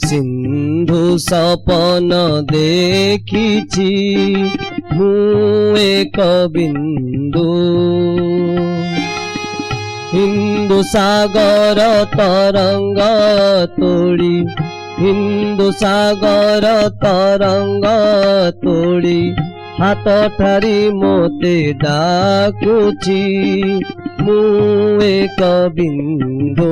सिंधु सपन देखिछि मु एक बिंदु हिंदू सागर तरंग तोड़ी हिंदू सागर तरंग तोड़ी हाथ ठारी मोते डाकुछि मु एक बिंदु।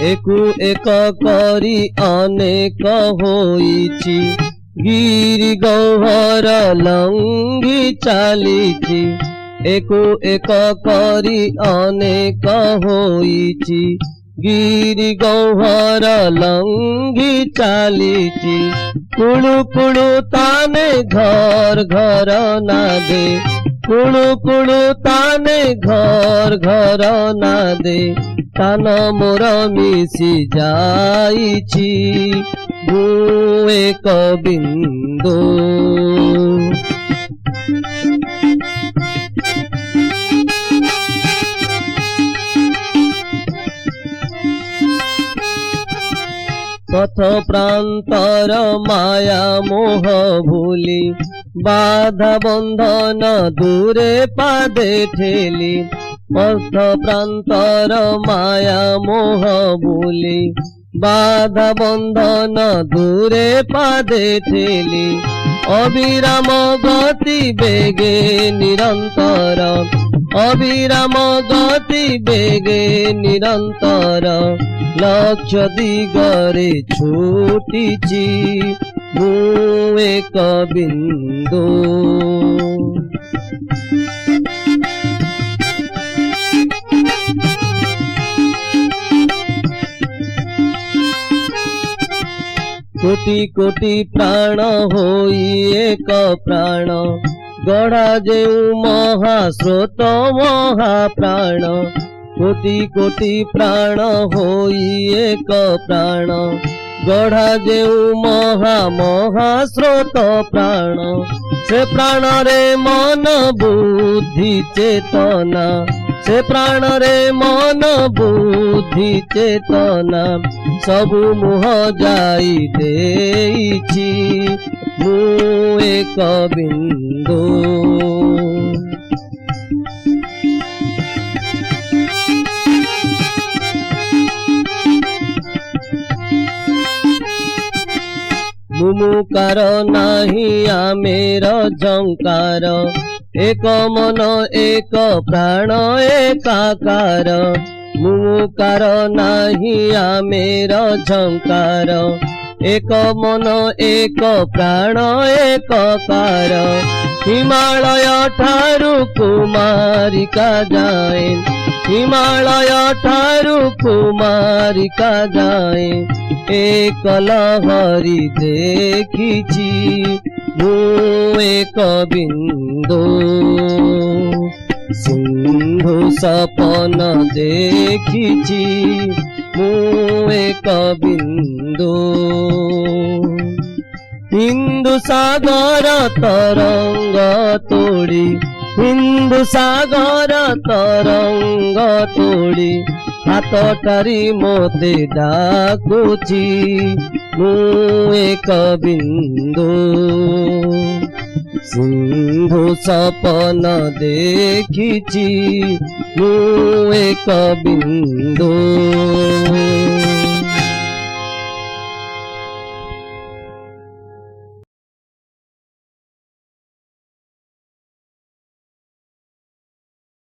एकु एक करी अनेक होइछि गिरि गौहर लंघी चालिछि एकु एक करी अनेक होइछि गिरि गौहर लंघी चालिछि कुळु कुळु ताने घर घर नादे कुळु कुळु ताने घर घर नादे तान मोर मिसी जाइछि मु एक बिंदु। पथ प्रांतर माया मोह भूली बाधा बंधन दूरे पादे ठेली पथ प्रांतर माया मोह भूली बाधा बंधन दूरे पादे ठेली अविराम गति बेगे निरंतर अविराम गति बेगे निरंतर लक्ष्य दिगरे छूटिछि मु एक बिंदु। कोटि कोटि प्राण होई एक प्राण गढ़ा जेउ महास्रोत महाप्राण कोटि कोटि प्राण होई एक प्राण गढ़ा जेउ महास्रोत प्राण से प्राण रे मन बुद्धि चेतना से प्राण रे मन बुद्धि चेतना सबु मुह जाई देइछि मु एक बिंदु। मुमुकार नाही आमेर झंकार एक मन एक प्राण एकाकार मुमुकार नाही आमेर झंकार एक मन एक प्राण एकाकार हिमालय ठारू कुमारिका जाए हिमालय ठारू कुमारिका जाए एक लहरी देखिछि मु एक बिंदु। सिंधु सपन देखिछि मु एक बिंदु हिंदू सागर तरंग तोड़ी हिंदू सागर तरंग तोड़ी हाथ ठारी मोते डाकुछि मु एक बिंदु। सिंधु सपन देखिछि मु एक बिंदु।